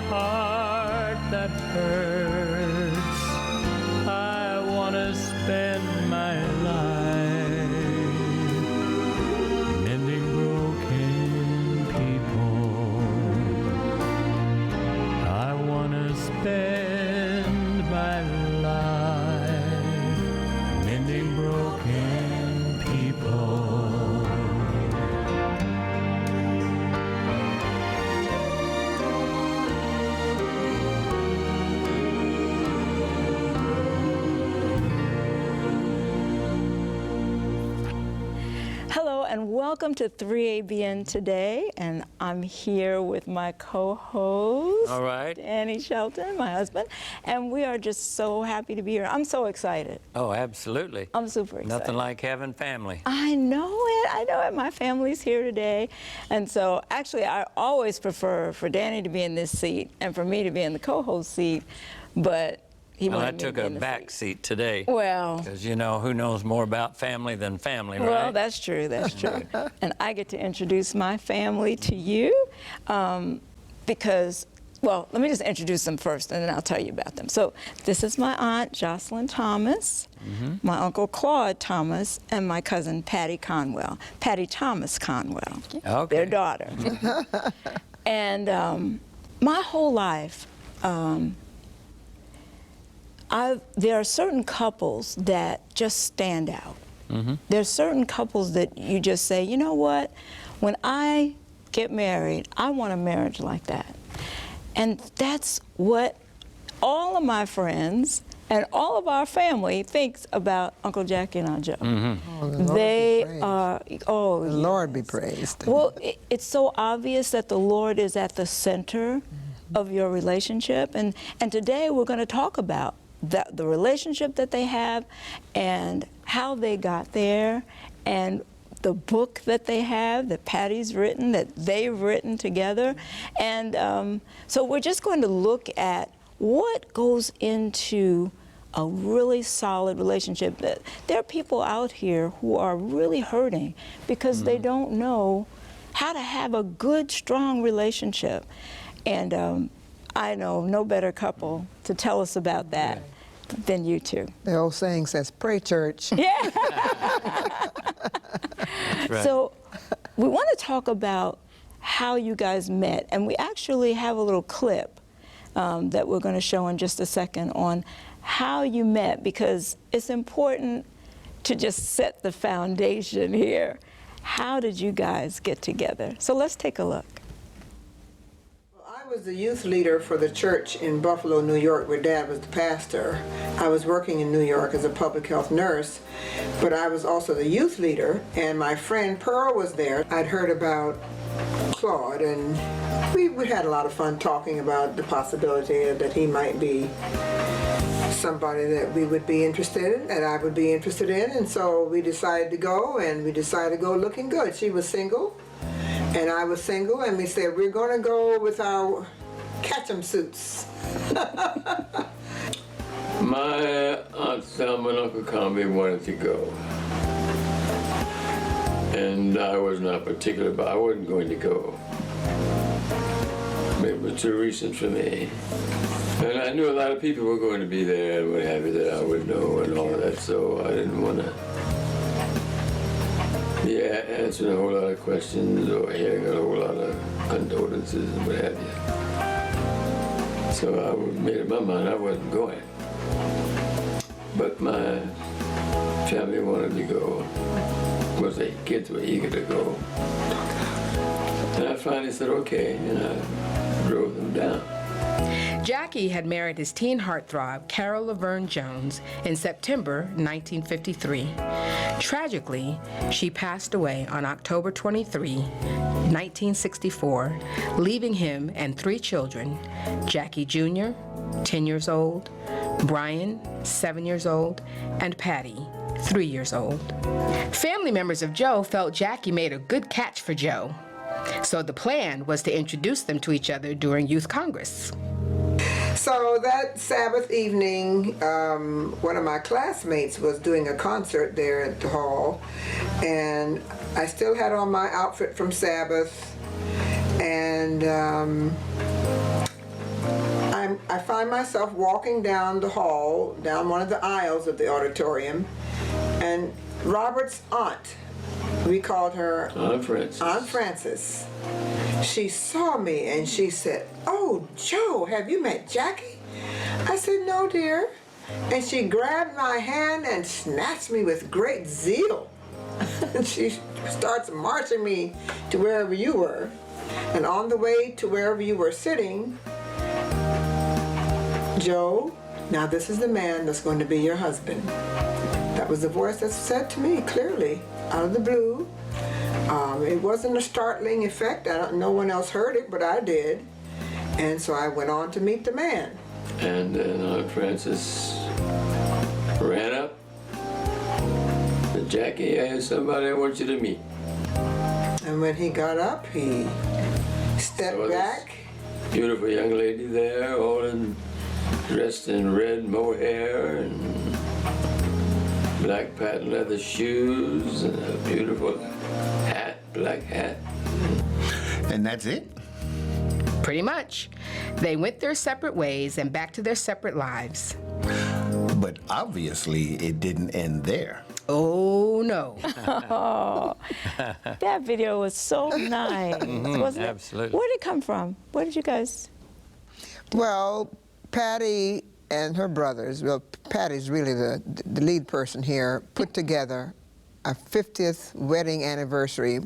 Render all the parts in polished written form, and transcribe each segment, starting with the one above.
heart that hurts. I want to spend my life mending broken people. I want to spend my life mending broken people. Hello and welcome to 3ABN today, and I'm here with my co-host, All right. Lewis-Shelton, my husband, and we are just so happy to be here. I'm so excited. Oh, absolutely. I'm super excited. Nothing like having family. I know it. I know it. My family's here today, and so actually I always prefer for Danny to be in this seat and for me to be in the co-host seat, but he Well, I wanted me to took be a in the back seat. seat today. Well, Because, you know, who knows more about family than family, right? well, that's true, that's true. And I get to introduce my family to you because, well, let me just introduce them first and then I'll tell you about them. So this is my aunt, Jocelyn Thomas, my uncle Claude Thomas, and my cousin Patti Conwell, Patti Thomas Conwell, Okay. their daughter. And my whole life, there are certain couples that just stand out. There are certain couples that you just say, you know what, when I get married, I want a marriage like that. And that's what all of my friends and all of our family thinks about Uncle Jackie and Aunt Joe. Oh, the Lord They be praised. are, oh, The Lord be praised. well, it's so obvious that the Lord is at the center of your relationship. And today we're going to talk about the relationship that they have and how they got there, and the book that they have, that Patti's written, that they've written together. And so we're just going to look at what goes into a really solid relationship. There are people out here who are really hurting because they don't know how to have a good, strong relationship. And I know no better couple to tell us about that than you two. The old saying says, pray, church. Yeah. Right. So we want to talk about how you guys met, and we actually have a little clip that we're going to show in just a second on how you met, because it's important to just set the foundation here. How did you guys get together? So let's take a look. I was the youth leader for the church in Buffalo, New York, where Dad was the pastor. I was working in New York as a public health nurse, but I was also the youth leader, and my friend Pearl was there. I'd heard about Claude, and we had a lot of fun talking about the possibility that he might be somebody that we would be interested in, that I would be interested in, and so we decided to go, and we decided to go looking good. She was single, and I was single, and we said, we're going to go with our catch-em suits. My Aunt Selma and Uncle Conwell wanted to go. And I was not particular, but I wasn't going to go. It was too recent for me. And I knew a lot of people were going to be there and what have you that I would know and all of that, so I didn't want to be answering a whole lot of questions or hearing a whole lot of condolences and what have you. So I made up my mind I wasn't going. But my family wanted to go. Of course, the kids were eager to go. And I finally said, okay, and I drove them down. Jackie had married his teen heartthrob, Carol Laverne Jones, in September 1953. Tragically, she passed away on October 23, 1964, leaving him and 3 children, Jackie Jr., 10 years old, Brian, 7 years old, and Patti, 3 years old. Family members of Joe felt Jackie made a good catch for Joe, so the plan was to introduce them to each other during Youth Congress. So that Sabbath evening, one of my classmates was doing a concert there at the hall, and I still had on my outfit from Sabbath, and I find myself walking down the hall, down one of the aisles of the auditorium, and Robert's aunt, we called her Aunt Frances. Aunt Frances. She saw me and she said, "Oh, Joe, have you met Jackie?" I said, "No, dear." And she grabbed my hand and snatched me with great zeal. And she starts marching me to wherever you were. And on the way to wherever you were sitting, "Joe, now this is the man that's going to be your husband." That was the voice that said to me clearly, out of the blue. It wasn't a startling effect. No one else heard it, but I did. And so I went on to meet the man. And then Aunt Frances ran up. Said, "Jackie, I have somebody I want you to meet." And when he got up, he stepped So this back. Beautiful young lady there, dressed in red mohair and black patent leather shoes and a beautiful hat, black hat. And that's it? Pretty much. They went their separate ways and back to their separate lives. But obviously, it didn't end there. Oh, no. That video was so nice, wasn't it? Absolutely. Where did it come from? Where did you guys? Well, Patti and her brothers, well, Patti's really the lead person here, put together a 50th wedding anniversary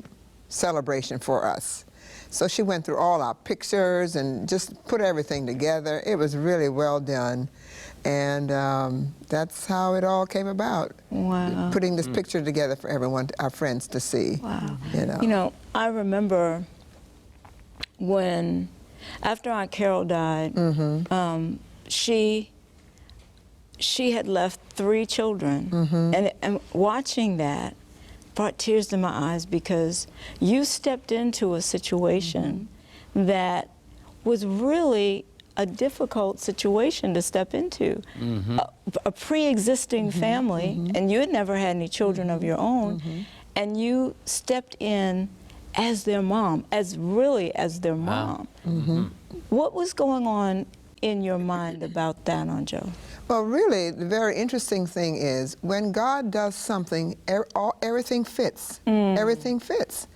celebration for us. So she went through all our pictures and just put everything together. It was really well done. And that's how it all came about. Wow. Putting this picture together for everyone, our friends, to see. Wow. You know, I remember when, after Aunt Carol died, she had left 3 children. And watching that brought tears to my eyes, because you stepped into a situation that was really a difficult situation to step into. A pre-existing family, and you had never had any children of your own, and you stepped in as their mom, as their mom. What was going on in your mind about that, Aunt Jo? Well, really, the very interesting thing is when God does something, everything fits. Everything fits.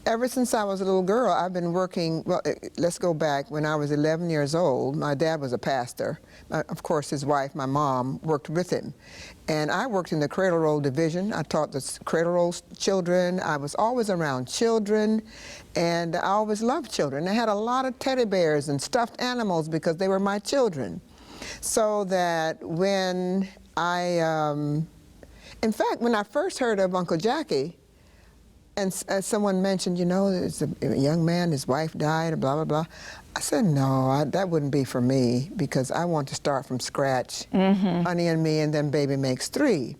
Ever since I was a little girl, I've been working, well, let's go back. When I was 11 years old, my dad was a pastor. Of course, his wife, my mom, worked with him. And I worked in the cradle roll division. I taught the cradle roll children. I was always around children, and I always loved children. I had a lot of teddy bears and stuffed animals because they were my children. So that when in fact, when I first heard of Uncle Jackie, and someone mentioned, you know, there's a young man, his wife died, blah, blah, blah. I said, no, that wouldn't be for me, because I want to start from scratch, Honey and Me, and then Baby Makes 3.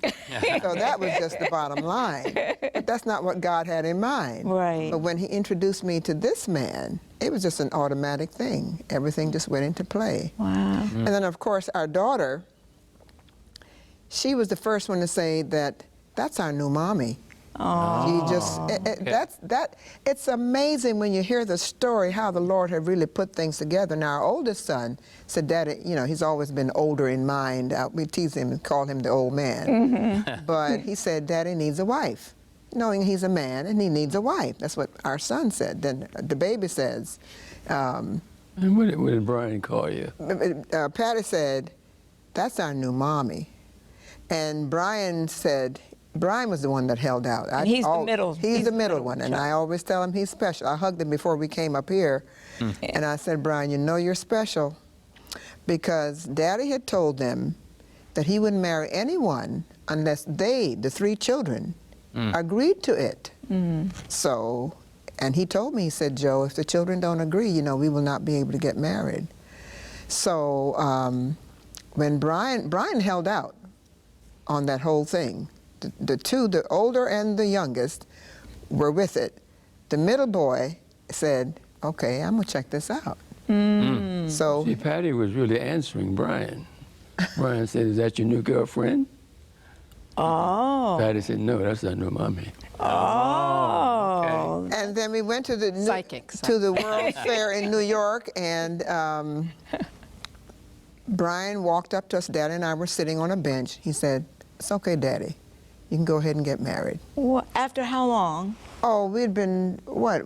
So that was just the bottom line. But that's not what God had in mind. Right. But when he introduced me to this man, it was just an automatic thing. Everything just went into play. Wow. And then, of course, our daughter, she was the first one to say that that's our new mommy. Oh. She just, it's amazing when you hear the story how the Lord had really put things together. Now, our oldest son said, Daddy, you know, he's always been older in mind. We tease him and call him the old man. But he said, Daddy needs a wife, knowing he's a man and he needs a wife. That's what our son said. Then the baby says. And what did Brian call you? Patti said, that's our new mommy. And Brian said, Brian was the one that held out. He's the middle. He's the middle one, and I always tell him he's special. I hugged him before we came up here, and I said, Brian, you know you're special, because Daddy had told them that he wouldn't marry anyone unless they, the 3 children, agreed to it. So, and he told me, he said, Joe, if the children don't agree, you know, we will not be able to get married. So when Brian held out on that whole thing. The 2, the older and the youngest, were with it. The middle boy said, okay, I'm gonna check this out. So See, Patti was really answering Brian. Brian said, is that your new girlfriend? Oh. Patti said, no, that's our new mommy. Oh. and then we went to the Psychic. to the World's Fair in New York, and Brian walked up to us. Daddy and I were sitting on a bench. He said, "It's okay, Daddy. You can go ahead and get married." Well, after how long? Oh, we'd been, what?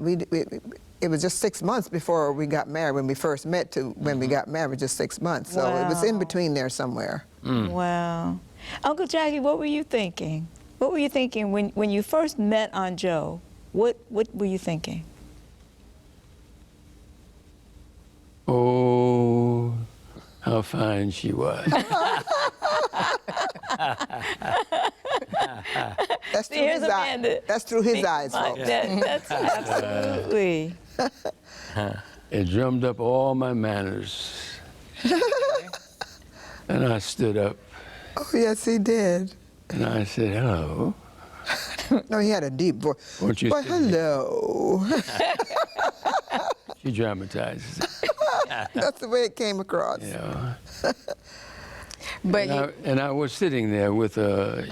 It was just 6 months before we got married. When we first met to when we got married, just 6 months. So it was in Wow. between there somewhere. Wow. Uncle Jackie, what were you thinking? What were you thinking when you first met Aunt Joe? What were you thinking? Oh, how fine she was. That's through Here's his a eyes. man that That's through his thinks eyes, like folks. that. That's absolutely. It drummed up all my manners. And I stood up Oh, yes, he did. and I said, "Hello." No, he had a deep voice. Won't you But sit here? hello. She dramatizes it, That's the way it came across. you know. But And I was sitting there with a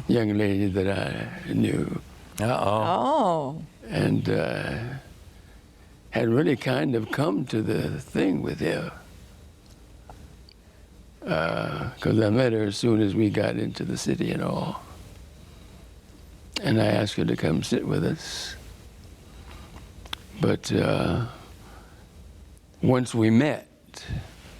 young lady that I knew Uh-oh. Oh. and had really kind of come to the thing with her. Because I met her as soon as we got into the city and all. And I asked her to come sit with us. But once we met,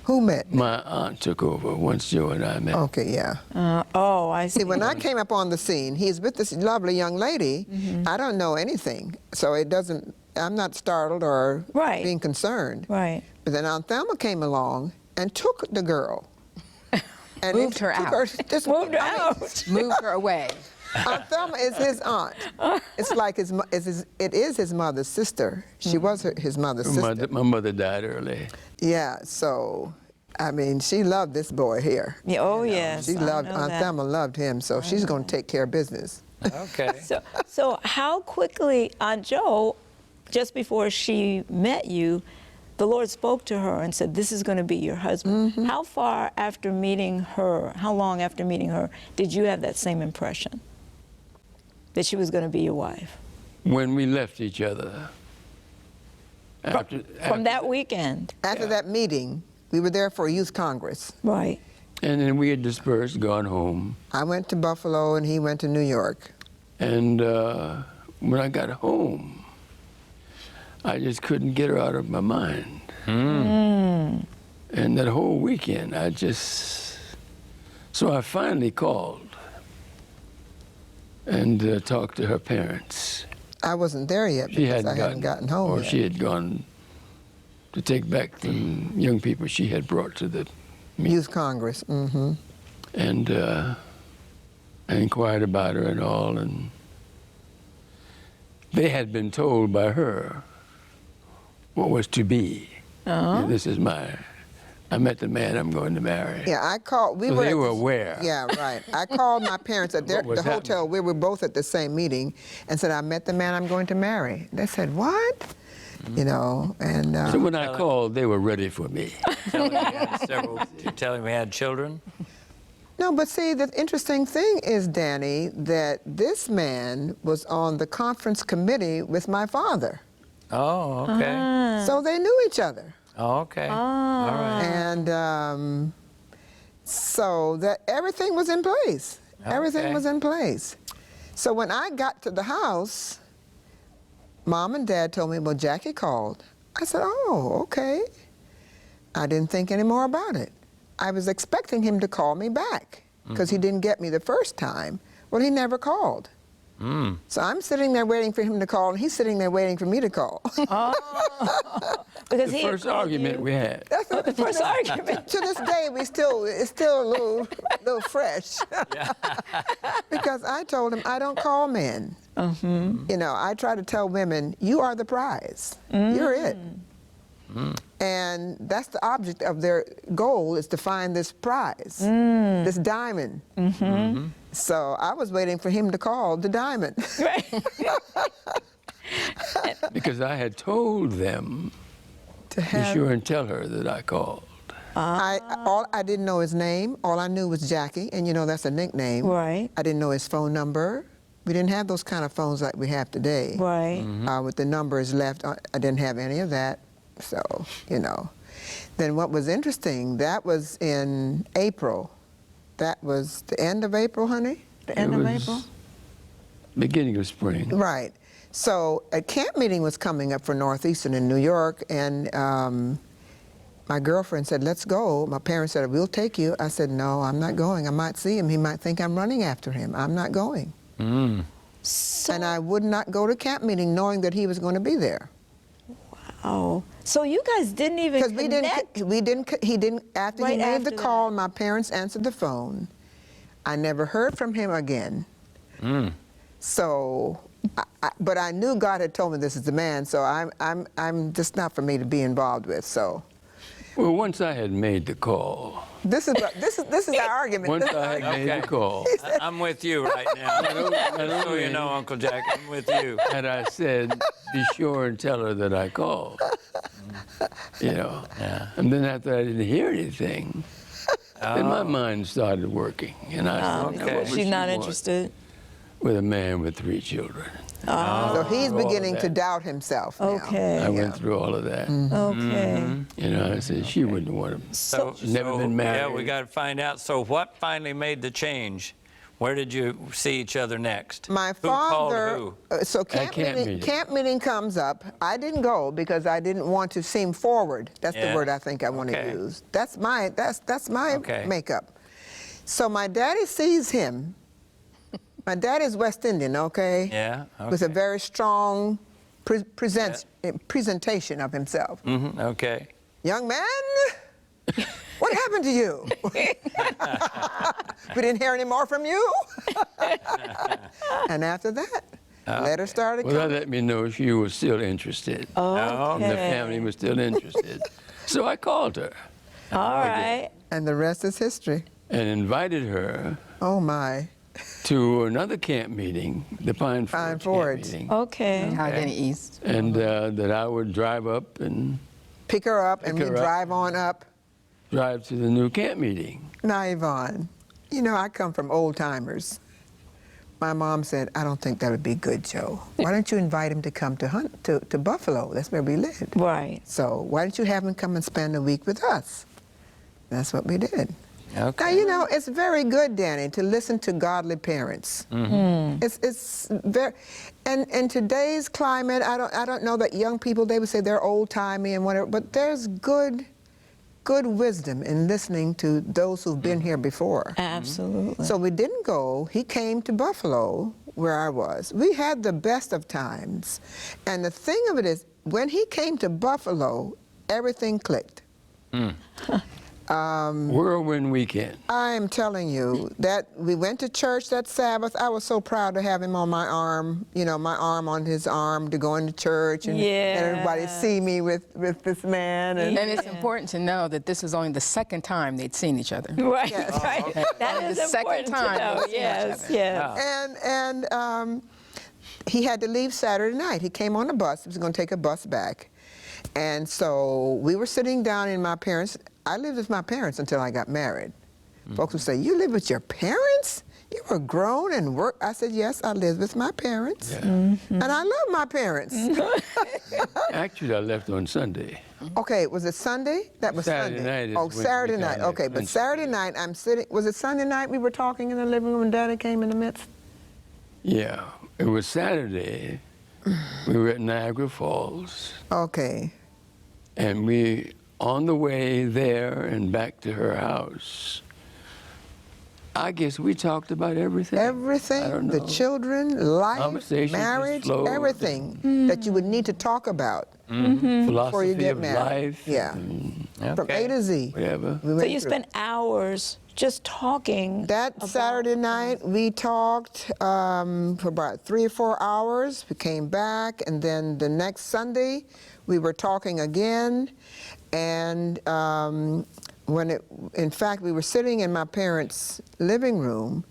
Who met? my aunt took over once Joe and I met. Okay, yeah. Oh, I see. See, when I came up on the scene, he's with this lovely young lady. I don't know anything, so it doesn't, I'm not startled or Right. being concerned. Right. But then Aunt Thelma came along and took the girl. And Moved her took out. Just Moved her I mean, out. move her away. Aunt Thelma is his aunt. It's like it is his mother's sister. She was his mother's sister. My mother died early. Yeah, so, I mean, she loved this boy here. Yeah, oh, yes. She I loved, know Aunt that. Thelma loved him, so she's going to take care of business. Okay. So how quickly, Aunt Joe, just before she met you, the Lord spoke to her and said, "This is going to be your husband." How far after meeting her, how long after meeting her, did you have that same impression that she was going to be your wife? When we left each other. From that weekend? After that meeting, we were there for a youth congress. Right. And then we had dispersed, gone home. I went to Buffalo and he went to New York. And when I got home, I just couldn't get her out of my mind. And that whole weekend, so I finally called and talked to her parents. I wasn't there yet She because I hadn't gotten home or yet. she had gone to take back some young people she had brought to the Youth Congress. Mm-hmm. and I inquired about her and all, and they had been told by her what was to be. This is I met the man I'm going to marry. Yeah, I called. So they were aware. Yeah, right. I called my parents at What was the hotel. We were both at the same meeting, and said, "I met the man I'm going to marry." They said, "What?" You know, and So when I called, they were ready for me. You telling me had children? no, but see, the interesting thing is, Danny, that this man was on the conference committee with my father, Oh, okay. so they knew each other. Oh, okay. All right. And so that everything was in place. Everything Okay. was in place. So when I got to the house, Mom and Dad told me, "Well, Jackie called." I said, "Oh, okay." I didn't think any more about it. I was expecting him to call me back because he didn't get me the first time. Well, he never called. So I'm sitting there waiting for him to call, and he's sitting there waiting for me to call. Because The he had first called argument you. we had. The first argument. To this day, it's still a little fresh. Because I told him I don't call men. You know, I try to tell women, you are the prize. You're it. And that's the object of their goal, is to find this prize, this diamond. So I was waiting for him to call the diamond. Right. Because I had told them, To be have, sure and tell her that I called. I didn't know his name. All I knew was Jackie, and you know that's a nickname. Right. I didn't know his phone number. We didn't have those kind of phones like we have today. Right. With the numbers left. I didn't have any of that. So, you know. Then what was interesting, that was in April. That was the end of April, honey? The end of April? Beginning of spring. Right. So a camp meeting was coming up for Northeastern in New York, and my girlfriend said, let's go. My parents said, we'll take you. I said, no, I'm not going. I might see him. He might think I'm running after him. I'm not going. So, And I would not go to camp meeting knowing that he was going to be there. oh, so you guys didn't even Because connect? he didn't, after Right he made after the call, that. my parents answered the phone. I never heard from him again. So, but I knew God had told me this is the man, so I'm just not for me to be involved with, so. Well, once I had made the call, This is our argument. once This is I our had made the call, I'm with you right now. Just so you know, Uncle Jack, I'm with you. and I said, be sure and tell her that I called. You know. Yeah. And then after I didn't hear anything, then my mind started working. And I thought, Okay. what would She's she not want interested. with a man with 3 children? So he's all of beginning to that. doubt himself now. Okay. I went through all of that. Okay. You know, I said, she wouldn't want him. So, She's never been married. Yeah, we got to find out. So what finally made the change? Where did you see each other next? My Who called father, who? so camp meeting. camp meeting comes up. I didn't go because I didn't want to seem forward. That's the Yeah. word I think I want to Okay. use. That's my Okay. makeup. So my daddy sees him. My dad is West Indian, okay? Yeah, With a okay. very strong presentation of himself. Okay. Young man, what happened to you? We didn't hear any more from you? And after that, letters started Well, that coming. let me know she was still interested. Oh, And the family was still interested. So I called her All right. And the rest is history. and invited her Oh, my. to another camp meeting, the Pine Pine Forge Forge. camp meeting, Okay. Allegheny East. and that I would drive up and Pick her up, and Pick we her up. drive on up. drive to the new camp meeting. Now, Yvonne, you know, I come from old timers. My mom said, I don't think that would be good, Joe. Why don't you invite him to come to Buffalo? That's where we live. Right. So why don't you have him come and spend a week with us? That's what we did. Okay. Now, you know, it's very good, Danny, to listen to godly parents. It's very, and in today's climate, I don't know that young people, they would say they're old-timey and whatever, but there's good wisdom in listening to those who've been here before. Absolutely. So we didn't go. He came to Buffalo, where I was. We had the best of times. And the thing of it is, when he came to Buffalo, everything clicked. Whirlwind weekend. I am telling you that we went to church that Sabbath. I was so proud to have him on my arm, you know, my arm on his arm to go into church and everybody see me with this man. And And it's important to know that this is only the second time they'd seen each other. Right, right. That is The second important time to know. we've seen each Yes, other. yes. And he had to leave Saturday night. He came on a bus. He was going to take a bus back. And so we were sitting down in my parents. I lived with my parents until I got married. Folks would say, you live with your parents? You were grown and worked. I said, yes, I lived with my parents. And I love my parents. Actually, I left on Sunday. Okay, was it Sunday? That was Saturday Sunday. night is Oh, when we Saturday kinda night. Okay, but went Saturday night I'm sitting. Was it Sunday night we were talking in the living room and Daddy came in the midst? Yeah, it was Saturday. We were at Niagara Falls, Okay. and we, on the way there and back to her house, I guess we talked about everything. I Everything, don't the know. children, life, Conversation just marriage, flowed. everything that you would need to talk about Philosophy before you get of married. life. Yeah. and From A to Z. Whatever. we So went you through. spent hours just talking. That about- Saturday night, we talked for about 3 or 4 hours. We came back, and then the next Sunday, we were talking again. And in fact, we were sitting in my parents' living room,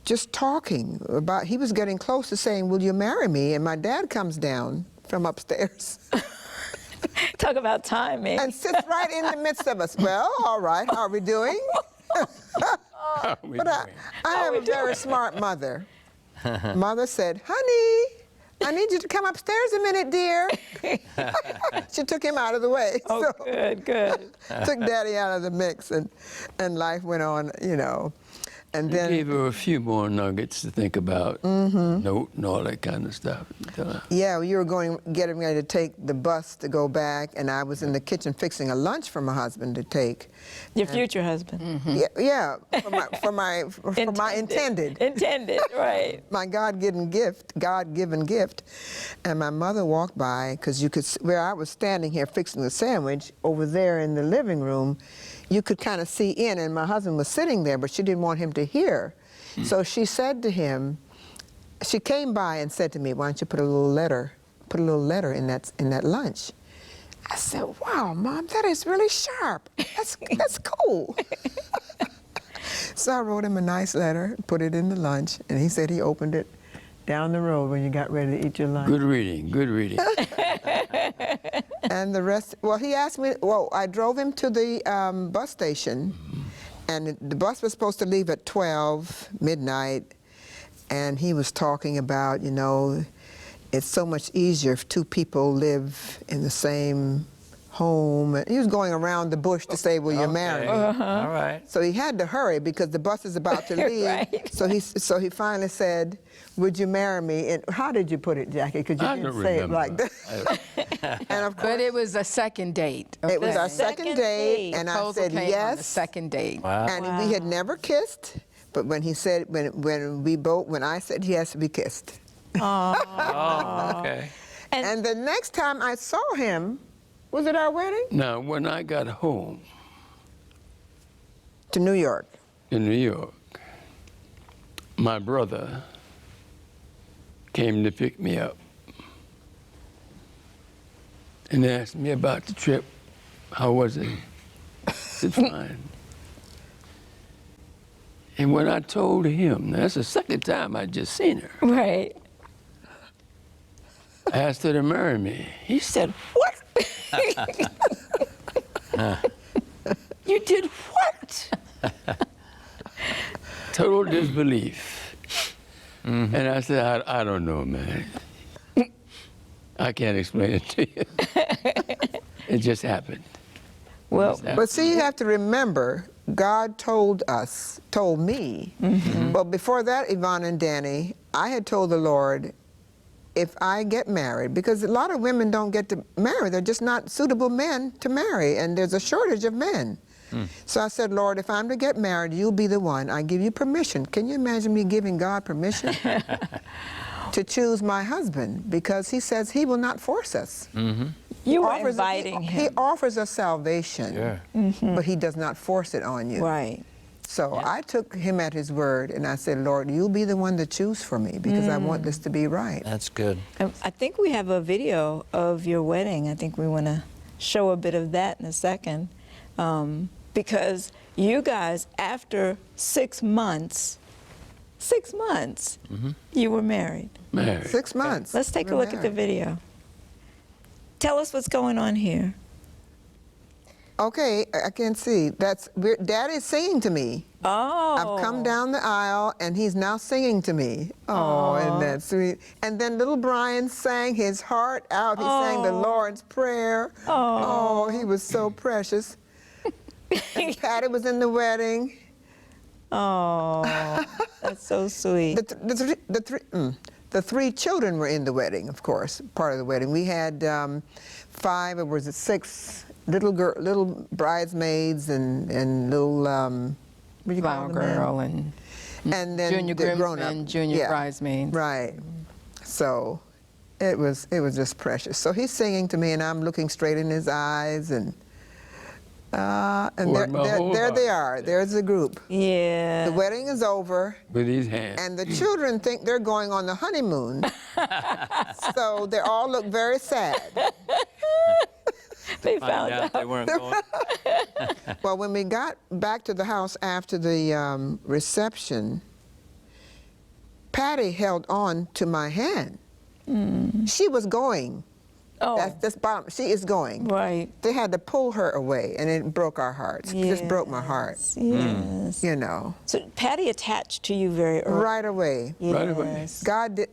just talking about. He was getting close to saying, "Will you marry me?" And my dad comes down from upstairs Talk about timing. and sits right in the midst of us. Well, all right, how are we doing? But I am a very smart mother. Mother said, honey, I need you to come upstairs a minute, dear. She took him out of the way. Oh, good, good. Took Daddy out of the mix, and life went on, you know. And then Gave her a few more nuggets to think about, note and all that kind of stuff. yeah, you were getting ready to take the bus to go back, and I was in the kitchen fixing a lunch for my husband to take. Your future husband. Yeah, for my intended. Intended, right. My God-given gift, and my mother walked by, because you could, where I was standing here fixing the sandwich, over there in the living room, you could kind of see in, and my husband was sitting there, but she didn't want him to hear. So she said to him, she came by and said to me, "Why don't you put a little letter in that lunch?" I said, "Wow, Mom, that is really sharp. That's cool." So I wrote him a nice letter, put it in the lunch, and he said he opened it down the road when you got ready to eat your lunch. Good reading, good reading. And the rest, well, he asked me, well, I drove him to the bus station, and the bus was supposed to leave at 12 midnight, and he was talking about, you know, it's so much easier if two people live in the same home. And he was going around the bush to say, "Will you marry me?" All right. So he had to hurry because the bus is about to leave. Right. So he finally said, "Would you marry me?" And how did you put it, Jackie? Because you I didn't don't say remember. it like that. And of course, But it was a second date. it was okay? our second Second date, date. and I Proposal said came on the yes. second date. Wow. And we had never kissed, but when he said, when I said yes, we kissed. Oh, okay. And the next time I saw him, was it our wedding? Now, when I got home To New York. in New York, my brother came to pick me up and asked me about the trip. How was it? I said, fine. And when I told him, that's the second time I'd just seen her, Right. I asked her to marry me. He said, what? You did what? Total disbelief. And I said, I don't know, man. I can't explain it to you. It just happened. Well, But see, you have to remember, God told me, well, before that, Yvonne and Danny, I had told the Lord, if I get married, because a lot of women don't get to marry, they're just not suitable men to marry, and there's a shortage of men. So I said, Lord, if I'm to get married, you'll be the one. I give you permission. Can you imagine me giving God permission to choose my husband? Because he says he will not force us. you were Offers- inviting he him. offers us salvation, Sure. but he does not force it on you. Right. So I took him at his word, and I said, Lord, you'll be the one to choose for me, because I want this to be right. That's good. I think we have a video of your wedding. I think we want to show a bit of that in a second. Because you guys, after 6 months, you were married. Married. 6 months. Let's take a We're look at the married. video. Tell us what's going on here. Okay, I can see. Dad is singing to me. Oh. I've come down the aisle, and he's now singing to me. Oh, isn't that sweet? And then little Brian sang his heart out. He sang the Lord's Prayer. Oh, he was so precious. And Patti was in the wedding. Oh, that's so sweet. The three children were in the wedding, of course, part of the wedding. We had 5, or was it 6, little bridesmaids and little, what do you call Flower them, man? girl and then junior the grown-up. groomsmen, junior bridesmaids. Right. So it was just precious. So he's singing to me, and I'm looking straight in his eyes, and Poured my whole there they heart. are. There's the group. Yeah. The wedding is over, With his hands. and the children think they're going on the honeymoon. So they all look very sad. They Find found out they weren't going. Well, when we got back to the house after the reception, Patti held on to my hand. She was going. Oh, That's bottom. She is going. right. They had to pull her away, and it broke our hearts. It just broke my heart. Yes. You know, So Patti attached to you very early. right away. Yes. Right away. God did.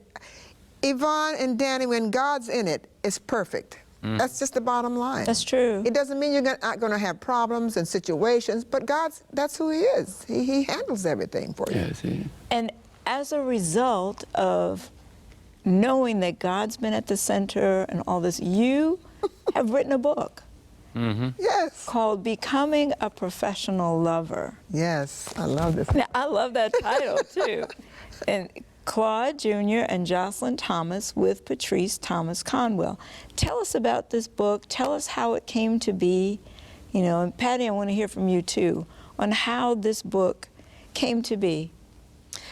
Yvonne and Danny, when God's in it, it's perfect. That's just the bottom line. That's true. It doesn't mean you're not going to have problems and situations, but that's who He is. He handles everything for you. Yeah, see. And as a result of knowing that God's been at the center and all this, you have written a book Yes. called Becoming a Professional Lover. Yes, I love this. Now, I love that title, too. And Claude Jr. and Jocelyn Thomas with Patrice Thomas Conwell. Tell us about this book. Tell us how it came to be. You know, and Patti, I want to hear from you, too, on how this book came to be.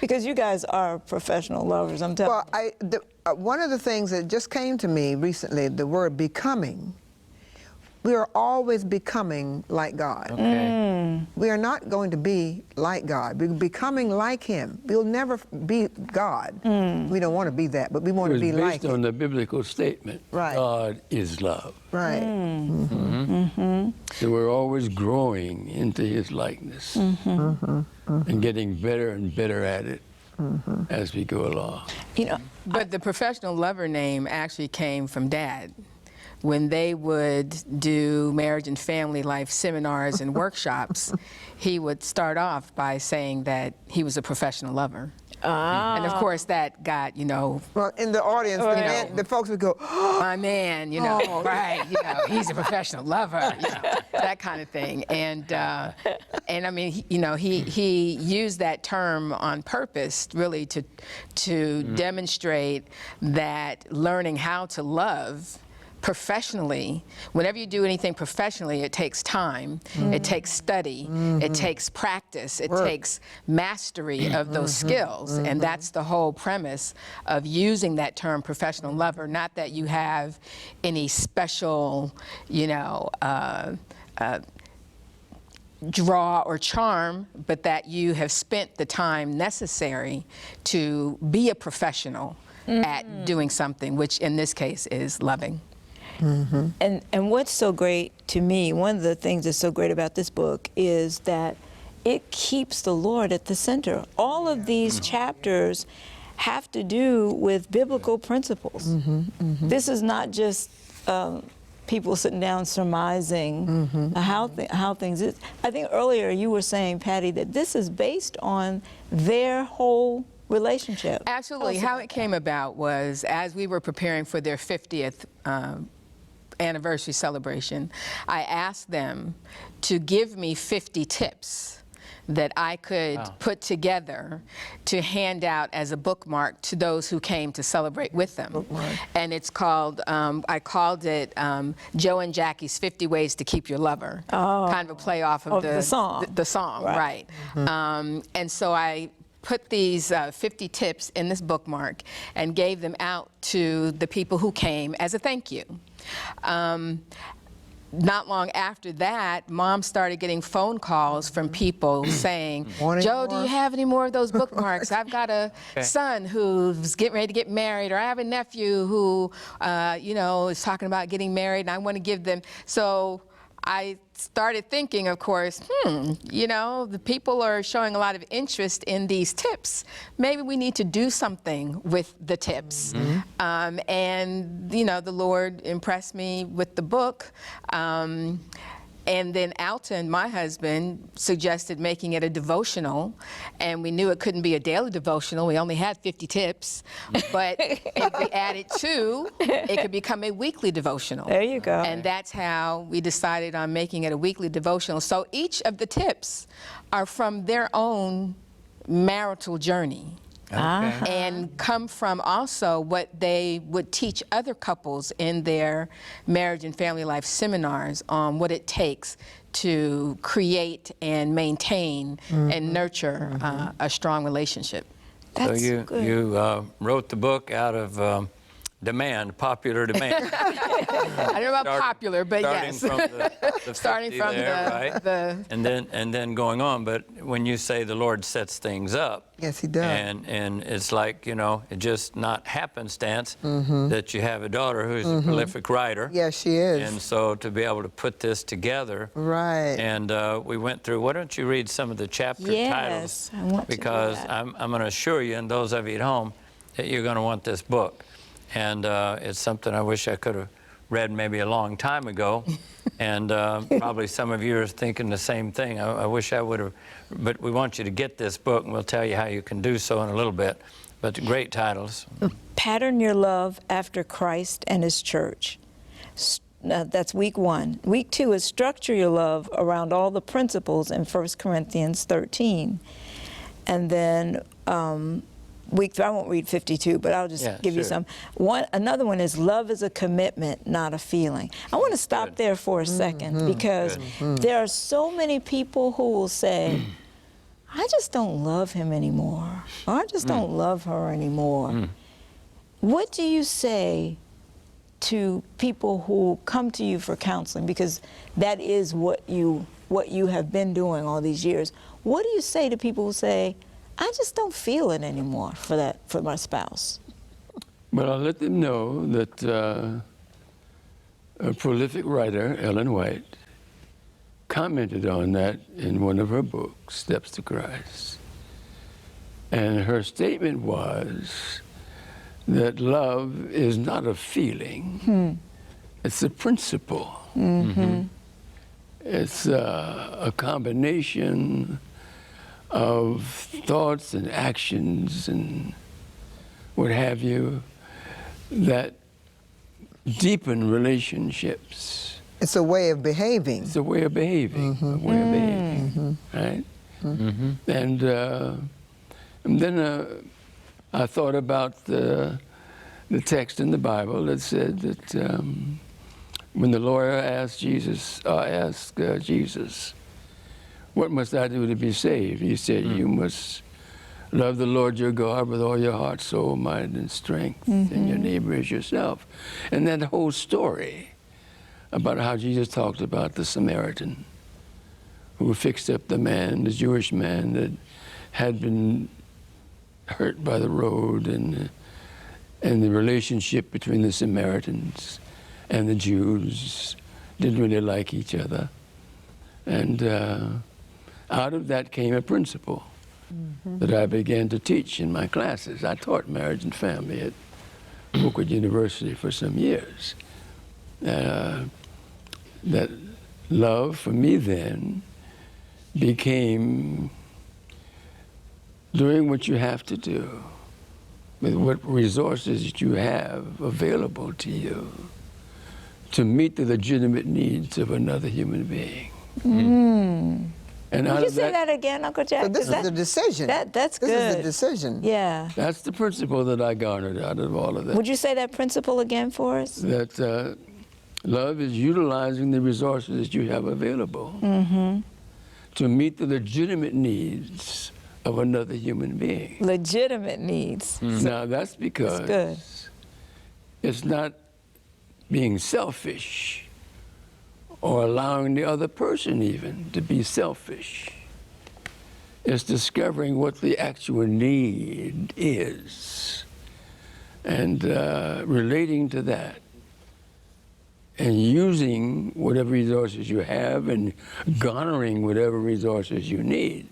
Because you guys are professional lovers, I'm telling you. Well, one of the things that just came to me recently, the word becoming. We are always becoming like God. Okay. We are not going to be like God. We're becoming like Him. We'll never be God. We don't want to be that, but we want to be like It's based on Him. the biblical statement, Right. God is love. Right. So we're always growing into His likeness and getting better and better at it as we go along. You know, But the professional lover name actually came from Dad. When they would do marriage and family life seminars and workshops, he would start off by saying that he was a professional lover. And of course that got, you know, Well, in the audience, the folks would go, my man, you know, right, you know, he's a professional lover, you know, that kind of thing. And I mean, he used that term on purpose, really, to demonstrate that learning how to love professionally, whenever you do anything professionally, it takes time, it takes study, it takes practice, it takes mastery of those skills. And that's the whole premise of using that term professional lover. Not that you have any special, you know, draw or charm, but that you have spent the time necessary to be a professional at doing something, which in this case is loving. And what's so great to me, one of the things that's so great about this book is that it keeps the Lord at the center. All of these chapters have to do with biblical principles. This is not just people sitting down surmising how things is. I think earlier you were saying, Patti, that this is based on their whole relationship. Absolutely. How it came about was, as we were preparing for their 50th anniversary celebration, I asked them to give me 50 tips that I could put together to hand out as a bookmark to those who came to celebrate with them. And it's called, I called it Joe and Jackie's 50 Ways to Keep Your Lover. Kind of a play off of the song. The song, right. And so I put these 50 tips in this bookmark and gave them out to the people who came as a thank you. Not long after that, Mom started getting phone calls from people saying, Joe, do you have any more of those bookmarks? I've got a son who's getting ready to get married, or I have a nephew who, you know, is talking about getting married, and I want to give them. So I started thinking, of course, you know, the people are showing a lot of interest in these tips. Maybe we need to do something with the tips. And, you know, the Lord impressed me with the book. And then Alton, my husband, suggested making it a devotional, and we knew it couldn't be a daily devotional. We only had 50 tips, but if we added 2, it could become a weekly devotional. There you go. And that's how we decided on making it a weekly devotional. So each of the tips are from their own marital journey. And come from also what they would teach other couples in their marriage and family life seminars on what it takes to create and maintain and nurture a strong relationship. That's so good. you wrote the book out of popular demand. I don't know about popular, but yes. Starting from the Starting 50 from there, right? the and then going on. But when you say the Lord sets things up, yes, He does. and it's like, you know, it's just not happenstance that you have a daughter who's a prolific writer. Yes, she is. And so to be able to put this together. Right. And we went through, why don't you read some of the chapter titles? I want to do Because that. I'm going to assure you, and those of you at home, that you're going to want this book. And it's something I wish I could have read maybe a long time ago. And probably some of you are thinking the same thing. I wish I would have, but we want you to get this book, and we'll tell you how you can do so in a little bit. But great titles. Pattern your love after Christ and His church. That's week 1. Week 2 is structure your love around all the principles in 1 Corinthians 13. And then week 3, I won't read 52, but I'll just give you some. Another one is love is a commitment, not a feeling. I want to stop there for a second because there are so many people who will say, I just don't love him anymore, or I just don't love her anymore. What do you say to people who come to you for counseling, because that is what you have been doing all these years? What do you say to people who say, I just don't feel it anymore for my spouse? Well, I'll let them know that a prolific writer, Ellen White, commented on that in one of her books, Steps to Christ. And her statement was that love is not a feeling, it's a principle. It's a combination of thoughts and actions and what have you that deepen relationships. It's a way of behaving. It's a way of behaving, right? And then I thought about the text in the Bible that said that when the lawyer asked Jesus, what must I do to be saved? He said, you must love the Lord your God with all your heart, soul, mind, and strength, and your neighbor as yourself. And that whole story about how Jesus talked about the Samaritan who fixed up the man, the Jewish man that had been hurt by the road, and the relationship between the Samaritans and the Jews didn't really like each other. And out of that came a principle that I began to teach in my classes. I taught marriage and family at Brooklyn University for some years. That love for me then became doing what you have to do with what resources you have available to you to meet the legitimate needs of another human being. And Would you say that again, Uncle Jack? So this is the decision. That's good. This is the decision. Yeah. That's the principle that I garnered out of all of that. Would you say that principle again for us? That love is utilizing the resources that you have available to meet the legitimate needs of another human being. Legitimate needs. Now that's because it's not being selfish or allowing the other person even to be selfish. It's discovering what the actual need is and relating to that and using whatever resources you have and garnering whatever resources you need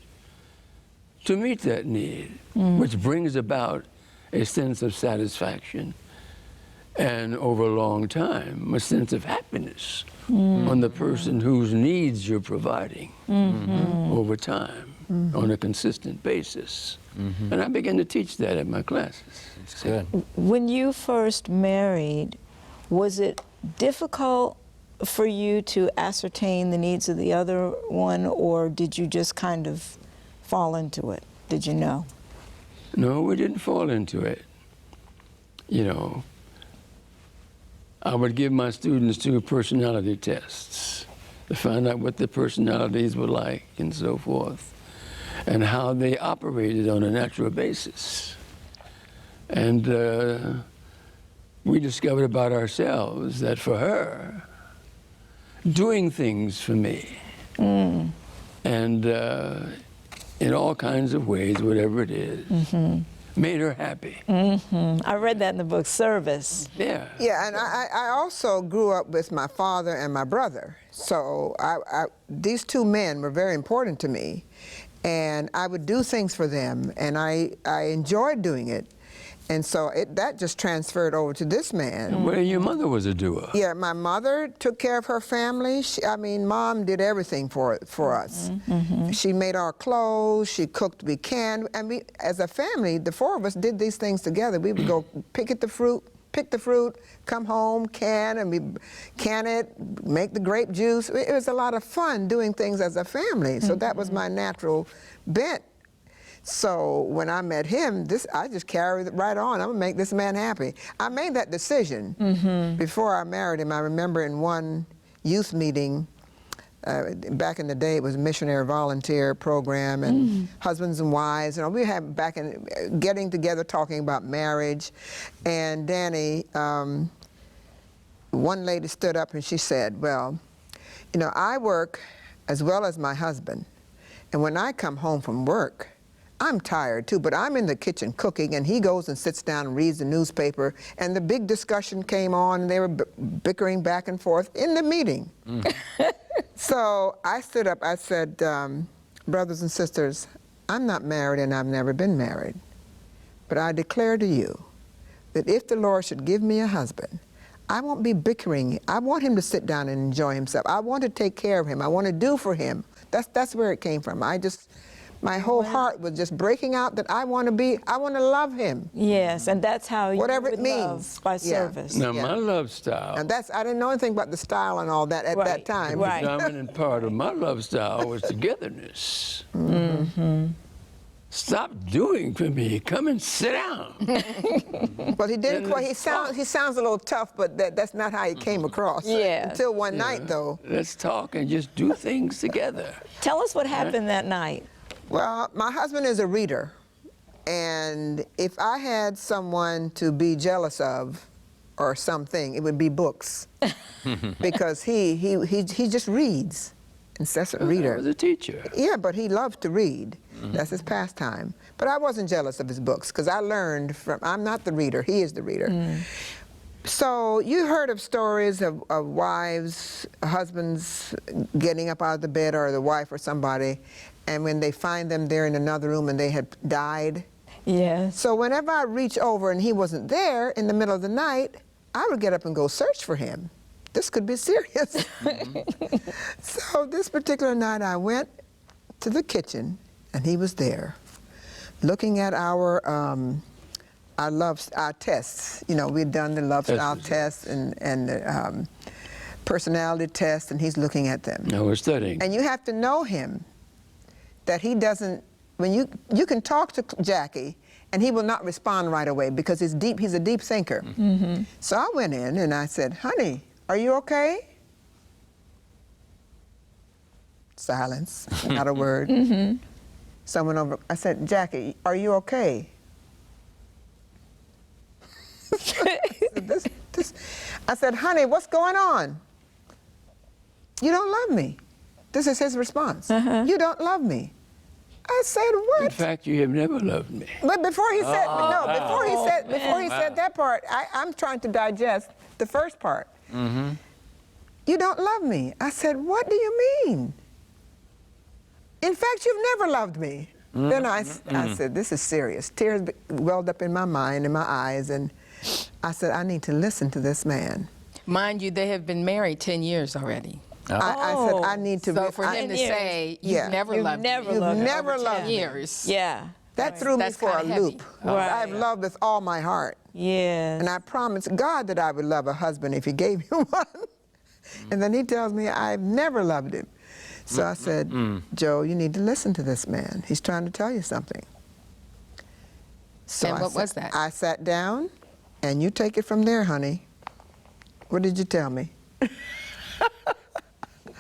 to meet that need, which brings about a sense of satisfaction and over a long time, a sense of happiness on the person whose needs you're providing over time on a consistent basis. And I began to teach that at my classes. It's good. When you first married, was it difficult for you to ascertain the needs of the other one, or did you just kind of fall into it? Did you know? No, we didn't fall into it. You know, I would give my students 2 personality tests to find out what their personalities were like and so forth, and how they operated on a natural basis. And we discovered about ourselves that for her, doing things for me, and in all kinds of ways, whatever it is, made her happy. I read that in the book, Service. Yeah. Yeah, and I also grew up with my father and my brother. So these 2 men were very important to me. And I would do things for them, and I enjoyed doing it. And so that just transferred over to this man. Well, your mother was a doer. Yeah, my mother took care of her family. Mom did everything for us. She made our clothes, she cooked, we canned, and we, as a family, the four of us did these things together. We would go pick the fruit, come home, and we can it, make the grape juice. It was a lot of fun doing things as a family. So that was my natural bent. So when I met him, I just carried it right on. I'm gonna make this man happy. I made that decision before I married him. I remember in one youth meeting, back in the day, it was a missionary volunteer program, and husbands and wives. We had getting together talking about marriage. And Danny, one lady stood up and she said, well, I work as well as my husband. And when I come home from work, I'm tired too, but I'm in the kitchen cooking, and he goes and sits down and reads the newspaper, and the big discussion came on, and they were bickering back and forth in the meeting. So I stood up, I said, brothers and sisters, I'm not married and I've never been married, but I declare to you that if the Lord should give me a husband, I won't be bickering. I want him to sit down and enjoy himself. I want to take care of him. I want to do for him. That's where it came from. My whole heart was just breaking out that I want to love him. Yes, and that's how you Whatever it would love, means. by Yeah. service. Now, my love style, And I didn't know anything about the style and all that at that time. Right. the dominant part of my love style was togetherness. Stop doing for me. Come and sit down. But he didn't quite. He sounds a little tough, but that's not how he came across. Yeah. Until one night, though. Let's talk and just do things together. Tell us what happened that night. Well, my husband is a reader, and if I had someone to be jealous of, or something, it would be books, because he just reads, incessant reader. I was a teacher. Yeah, but he loved to read. That's his pastime. But I wasn't jealous of his books, because I learned from, I'm not the reader, he is the reader. So you heard of stories of wives, husbands getting up out of the bed, or the wife or somebody, and when they find them there in another room and they had died. Yes. So whenever I reach over and he wasn't there in the middle of the night, I would get up and go search for him. This could be serious. So this particular night I went to the kitchen and he was there looking at our tests. You know, we'd done the love style tests and the personality test, and he's looking at them. I was studying. And you have to know him, that he doesn't, when you can talk to Jackie and he will not respond right away because he's a deep thinker. So I went in and I said, honey, are you okay? Silence, not a word. Someone over, I said, Jackie, are you okay? I said, honey, what's going on? You don't love me. This is his response. You don't love me. I said, what? In fact, you have never loved me. But before he said, before he said that part, I'm trying to digest the first part. You don't love me. I said, what do you mean? In fact, you've never loved me. Then I said, this is serious. Tears welled up in my mind and my eyes, and I said, I need to listen to this man. Mind you, they have been married 10 years already. I said, I need to. So for him to say, you've never loved me. You've never loved me. Years. Yeah. That threw me That's for a kinda heavy. loop. Right. I've loved with all my heart. Yes. And I promised God that I would love a husband if he gave me one. And then he tells me I've never loved him. So I said, Joe, you need to listen to this man. He's trying to tell you something. So And what was that? I sat down, and you take it from there, honey. What did you tell me?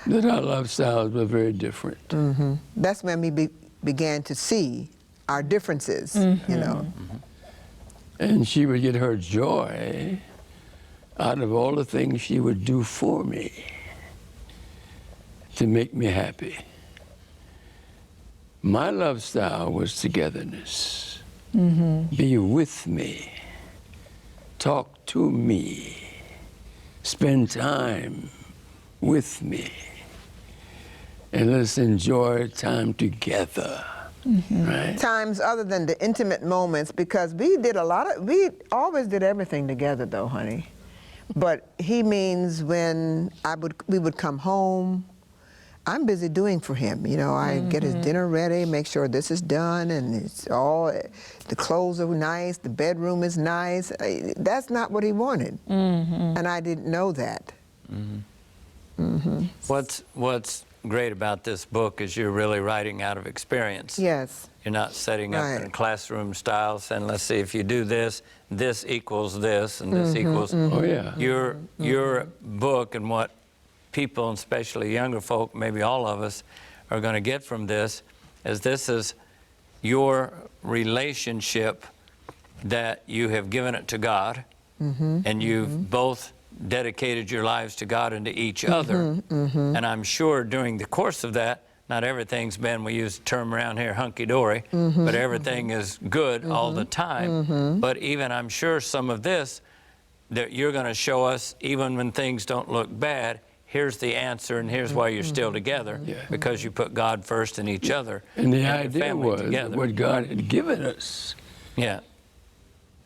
That our love styles were very different. That's when we began to see our differences, you know. And she would get her joy out of all the things she would do for me to make me happy. My love style was togetherness. Be with me. Talk to me. Spend time with me. And let's enjoy time together. Right. times other than the intimate moments, because we always did everything together though, honey. But he means when we would come home, I'm busy doing for him. You know, I get his dinner ready, make sure this is done, and it's all, the clothes are nice, the bedroom is nice. That's not what he wanted. And I didn't know that. What's great about this book is you're really writing out of experience. Yes. You're not setting up in a classroom style saying, let's see, if you do this, this equals this, and this equals. Oh, yeah. Your book and what people, and especially younger folk, maybe all of us, are going to get from this is your relationship that you have given it to God, and you've both dedicated your lives to God and to each other. And I'm sure during the course of that, not everything's been, we use the term around here, hunky-dory, but everything is good all the time. But even I'm sure some of this that you're going to show us, even when things don't look bad, here's the answer and here's why you're still together, because you put God first and each other. And the your idea family was together. what God had given us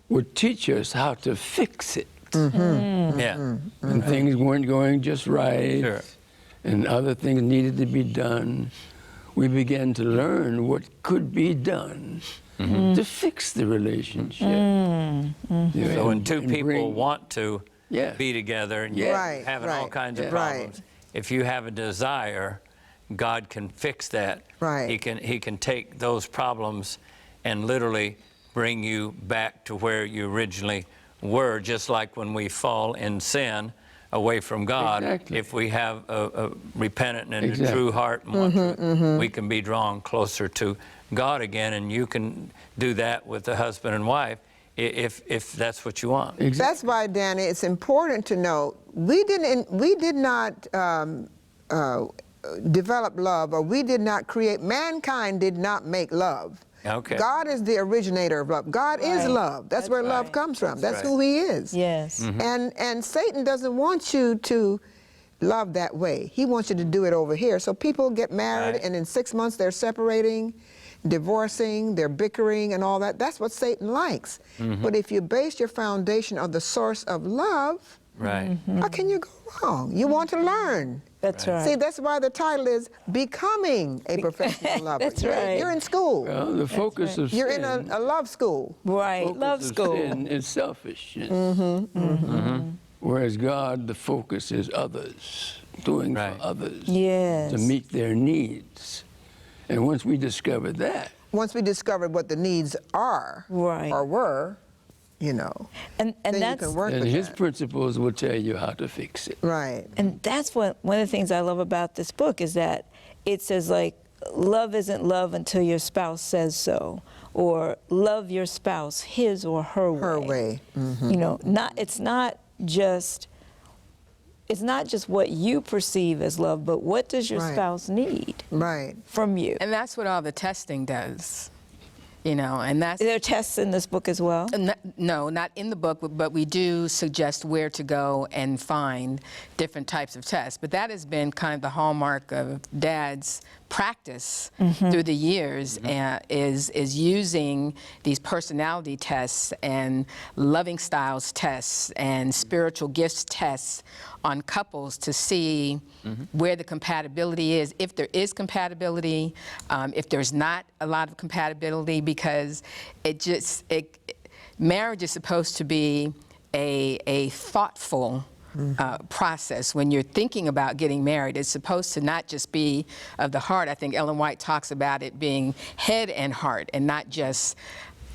would teach us how to fix it. When things weren't going just right, and other things needed to be done, we began to learn what could be done to fix the relationship. So when two people want to be together and you're having all kinds of problems, if you have a desire, God can fix that. He can take those problems and literally bring you back to where you originally were, just like when we fall in sin away from God. If we have a repentant and a true heart and want to, we can be drawn closer to God again, and you can do that with a husband and wife if that's what you want. That's why, Danny, it's important to know we did not develop love, or we did not create. Mankind did not make love. God is the originator of love. God is love. That's where love comes from. That's who He is. Yes. And Satan doesn't want you to love that way. He wants you to do it over here. So people get married, and in 6 months they're separating, divorcing, they're bickering and all that. That's what Satan likes. But if you base your foundation on the source of love, how can you go wrong? You want to learn. That's right. See, that's why the title is Becoming a Professional Lover. That's right. You're in school. Well, the focus of You're sin, in a love school. Right, love school. Sin is selfishness. Whereas God, the focus is others, doing for others to meet their needs. And once we discovered that, once we discovered what the needs are or were, you know, and then that's, you can work and with His that. principles will tell you how to fix it. Right. And that's one of the things I love about this book is that it says, like, love isn't love until your spouse says so, or love your spouse his or her way. Her way. You know, it's not just what you perceive as love, but what does your spouse need from you? And that's what all the testing does. You know, and that's... There are tests in this book as well? No, not in the book, but we do suggest where to go and find different types of tests. But that has been kind of the hallmark of Dad's practice through the years, is using these personality tests and loving styles tests and spiritual gifts tests on couples to see where the compatibility is, if there is compatibility, if there's not a lot of compatibility, because marriage is supposed to be a thoughtful process. When you're thinking about getting married, it's supposed to not just be of the heart. I think Ellen White talks about it being head and heart, and not just,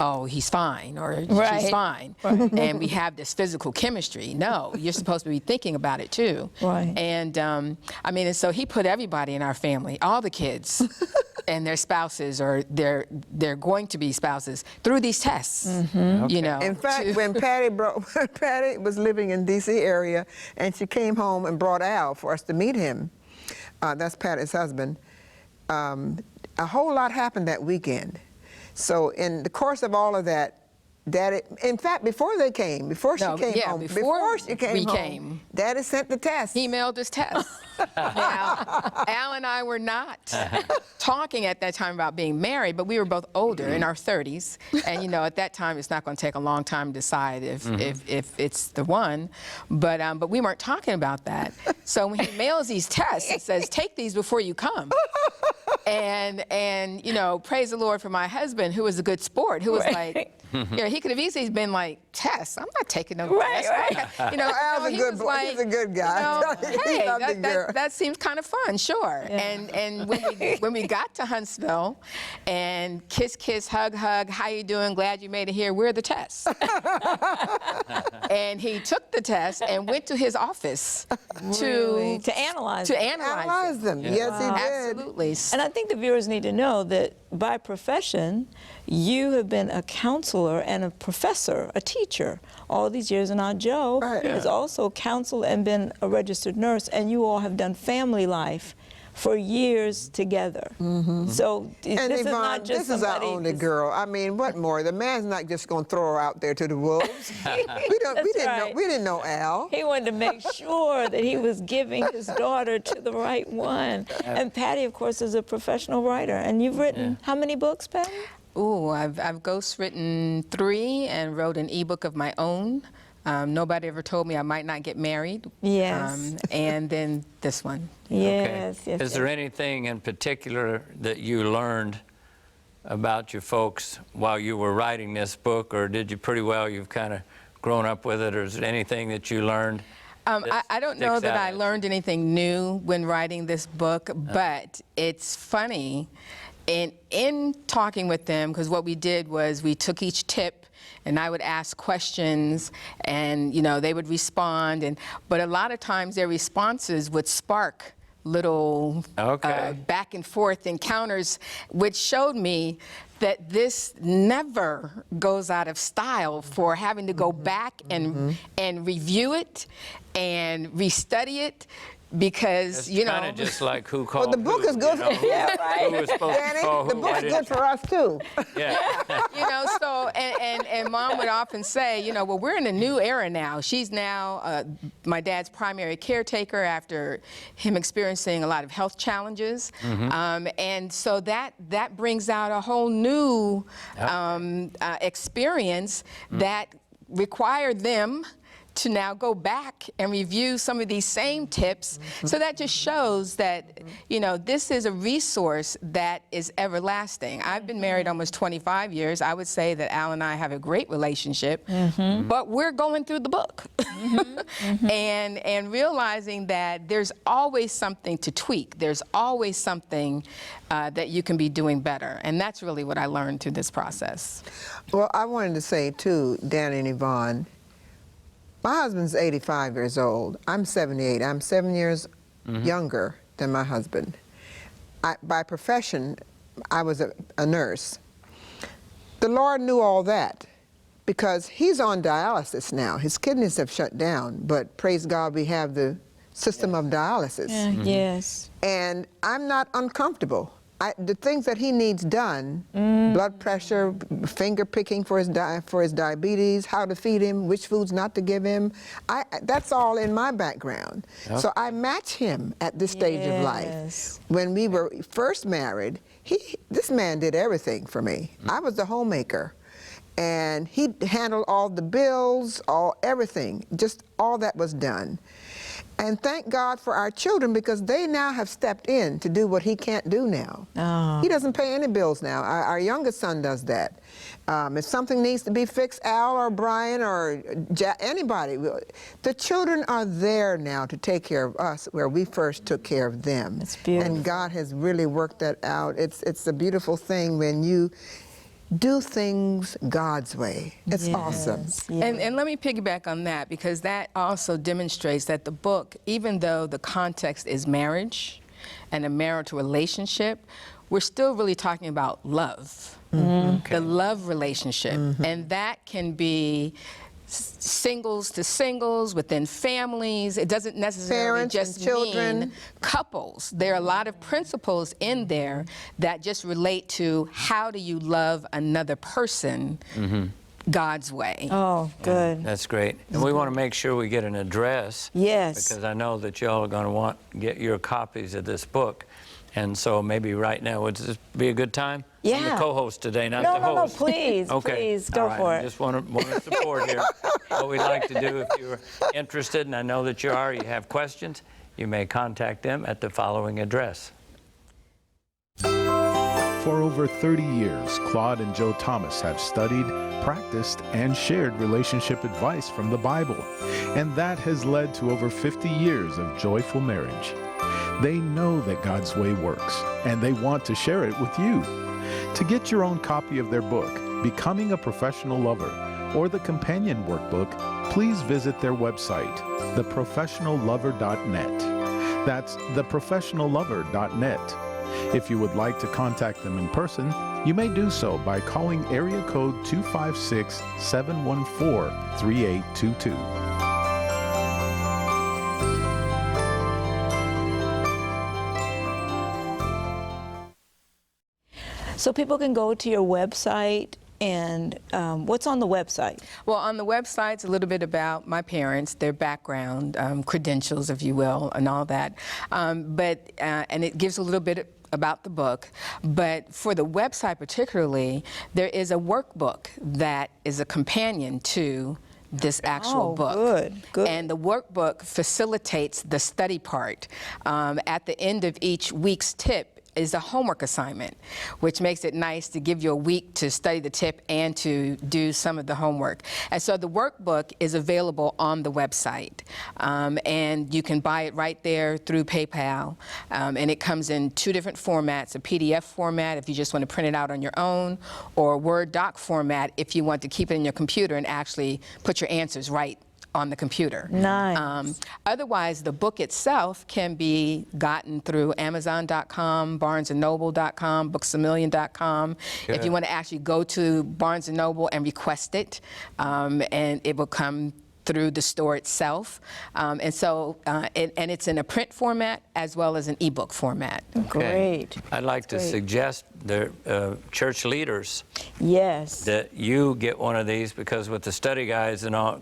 oh, he's fine, or she's fine, and we have this physical chemistry. No, you're supposed to be thinking about it too. And I mean, and so he put everybody in our family, all the kids and their spouses, or they're going to be spouses, through these tests. You know. In fact, when Patti was living in D.C. area, and she came home and brought Al for us to meet him, that's Patti's husband, a whole lot happened that weekend. So in the course of all of that, Daddy, in fact, before she came home, before she came we home, came. Daddy sent the test. He mailed his test. Now, Al and I were not talking at that time about being married, but we were both older, in our 30s. And, you know, at that time, it's not going to take a long time to decide if it's the one. But we weren't talking about that. So when he mails these tests, it says, take these before you come. And you know, praise the Lord for my husband, who was a good sport, who was like, you know, he could have easily been like, Tess, I'm not taking no test. Right. You know, Al's a good boy. Like, He's a good guy. You know, He hey, loved the girl. that seems kind of fun, sure. Yeah. And when we got to Huntsville, and kiss, kiss, hug, hug, how you doing? Glad you made it here. Where are the tests? And he took the test and went to his office Really? To analyze it. Analyze them. Yes, he did. Absolutely. And I think the viewers need to know that by profession, you have been a counselor and a professor, a teacher, all these years. And now Joe has also counseled and been a registered nurse, and you all have done family life for years together. So And this is Yvonne, not just this is our somebody only girl. I mean, what more? The man's not just going to throw her out there to the wolves. we didn't know Al. He wanted to make sure that he was giving his daughter to the right one. And Patti, of course, is a professional writer. And you've written how many books, Patti? Ooh, I've ghostwritten 3 and wrote an ebook of my own. Nobody ever told me I might not get married. Yes. And then this one. Yes, yes. Is there anything in particular that you learned about your folks while you were writing this book, or did you pretty well, you've kind of grown up with it, or is there anything that you learned? I don't know that I learned anything new when writing this book, but it's funny. In talking with them, because what we did was we took each tip and I would ask questions, and you know, they would respond, but a lot of times their responses would spark little back and forth encounters, which showed me that this never goes out of style for having to go back and review it and restudy it. Because, It's you know, kind of just like who called the book who, is good. you know, who was supposed Danny, to call who. the book is good for us, too. Yeah. you know, so, and Mom would often say, you know, well, we're in a new era now. She's now my dad's primary caretaker after him experiencing a lot of health challenges. And so that brings out a whole new experience that required them to now go back and review some of these same tips. So that just shows that, you know, this is a resource that is everlasting. I've been married almost 25 years. I would say that Al and I have a great relationship, but we're going through the book. And realizing that there's always something to tweak. There's always something that you can be doing better. And that's really what I learned through this process. Well, I wanted to say, too, Danny and Yvonne, my husband's 85 years old. I'm 78. I'm 7 years younger than my husband. By profession, I was a nurse. The Lord knew all that because he's on dialysis now. His kidneys have shut down, but praise God, we have the system of dialysis. Yes. And I'm not uncomfortable. The things that he needs done, blood pressure, finger picking for his diabetes, how to feed him, which foods not to give him, that's all in my background. So I match him at this stage of life. When we were first married, this man did everything for me. I was the homemaker. And he handled all the bills, everything, just all that was done. And thank God for our children, because they now have stepped in to do what he can't do now. He doesn't pay any bills now. Our youngest son does that. If something needs to be fixed, Al or Brian or anybody, the children are there now to take care of us where we first took care of them. That's beautiful. And God has really worked that out. It's a beautiful thing when you do things God's way. It's awesome. And let me piggyback on that, because that also demonstrates that the book, even though the context is marriage and a marital relationship, we're still really talking about love, the love relationship. And that can be singles to singles, within families. It doesn't necessarily Parents just and children. mean couples. There are a lot of principles in there that just relate to how do you love another person God's way. Oh, good. That's great. And we want to make sure we get an address. Yes. Because I know that y'all are going to want to get your copies of this book. And so maybe right now, would this be a good time? I'm Yeah. the co-host today, not No, the no, host. please, Okay. please, go All right. for I it. just want to support here. What we'd like to do, if you're interested, and I know that you are, you have questions, you may contact them at the following address. For over 30 years, Claude and Joe Thomas have studied, practiced, and shared relationship advice from the Bible, and that has led to over 50 years of joyful marriage. They know that God's way works, and they want to share it with you. To get your own copy of their book, Becoming a Professional Lover, or the companion workbook, please visit their website, theprofessionallover.net. That's theprofessionallover.net. If you would like to contact them in person, you may do so by calling area code 256-714-3822. So people can go to your website, and what's on the website? Well, on the website, it's a little bit about my parents, their background, credentials, if you will, and all that. And it gives a little bit about the book. But for the website particularly, there is a workbook that is a companion to this actual book. Good, good. And the workbook facilitates the study part. At the end of each week's tip is a homework assignment, which makes it nice to give you a week to study the tip and to do some of the homework. And so the workbook is available on the website, and you can buy it right there through PayPal. And it comes in two different formats: a PDF format if you just want to print it out on your own, or a Word doc format if you want to keep it in your computer and actually put your answers right on the computer. Nice. Otherwise, the book itself can be gotten through Amazon.com, BarnesandNoble.com, BooksAMillion.com. If you want to actually go to Barnes & Noble and request it, and it will come through the store itself. And it's in a print format as well as an ebook format. Great. I'd like to Great. suggest the church leaders Yes. that you get one of these, because with the study guides and all,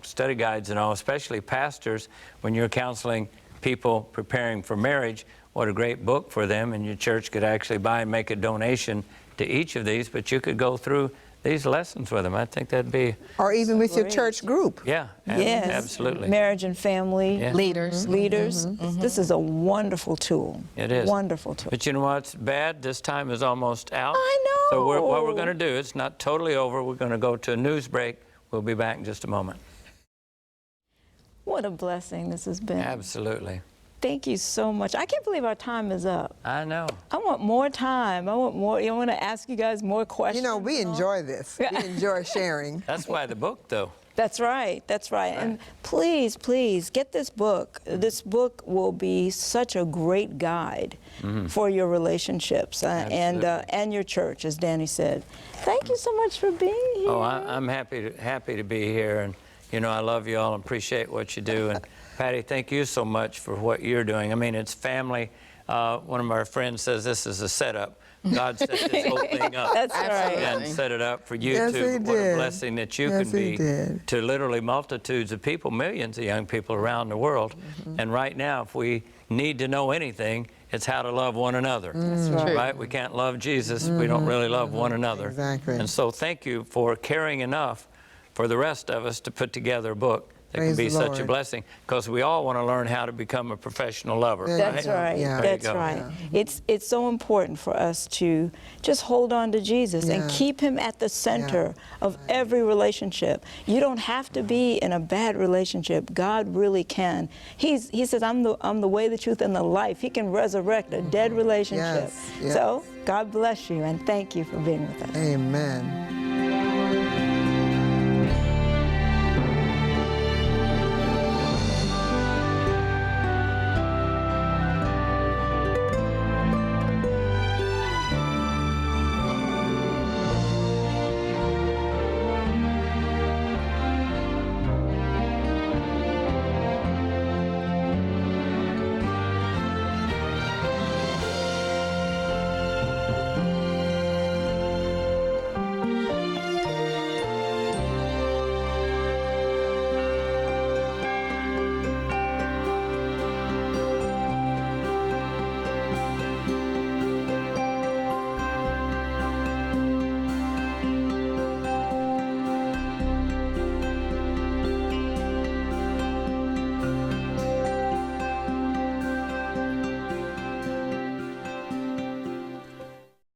especially pastors, when you're counseling people preparing for marriage, what a great book for them. And your church could actually buy and make a donation to each of these, but you could go through these lessons with them. I think that'd be, Or even with your Great. church group. yeah, Yes. absolutely. Marriage and family. Yeah. Leaders. Leaders. This is a wonderful tool. It is. Wonderful tool. But you know what's bad? This time is almost out. I know. So what we're going to do, it's not totally over. We're going to go to a news break. We'll be back in just a moment. What a blessing this has been. Absolutely. Thank you so much. I can't believe our time is up. I know. I want more time. I want more. I want to ask you guys more questions. You know, we enjoy this. We enjoy sharing. That's why the book, though. That's right. That's right. And please, please get this book. This book will be such a great guide for your relationships and your church, as Danny said. Thank you so much for being here. Oh, I'm happy to be here, and you know I love you all and appreciate what you do. And Patti, thank you so much for what you're doing. I mean, it's family. One of our friends says this is a setup. God set this whole thing up. That's right. And set it up for you Yes, two. He But what a did. blessing that you Yes, can He be did. to literally multitudes of people, millions of young people around the world. And right now, if we need to know anything, it's how to love one another. That's right. Right? We can't love Jesus if we don't really love one another. Exactly. And so thank you for caring enough for the rest of us to put together a book that Praise can be the such a Lord. blessing, because we all want to learn how to become a professional lover. Yeah, That's right? right. Yeah. There you That's go. right. It's so important for us to just hold on to Jesus and Yeah. keep him at the center of every relationship. You don't have to be in a bad relationship. God really can. He says, I'm the way, the truth, and the life. He can resurrect a dead relationship. Yes, yes. So God bless you, and thank you for being with us. Amen.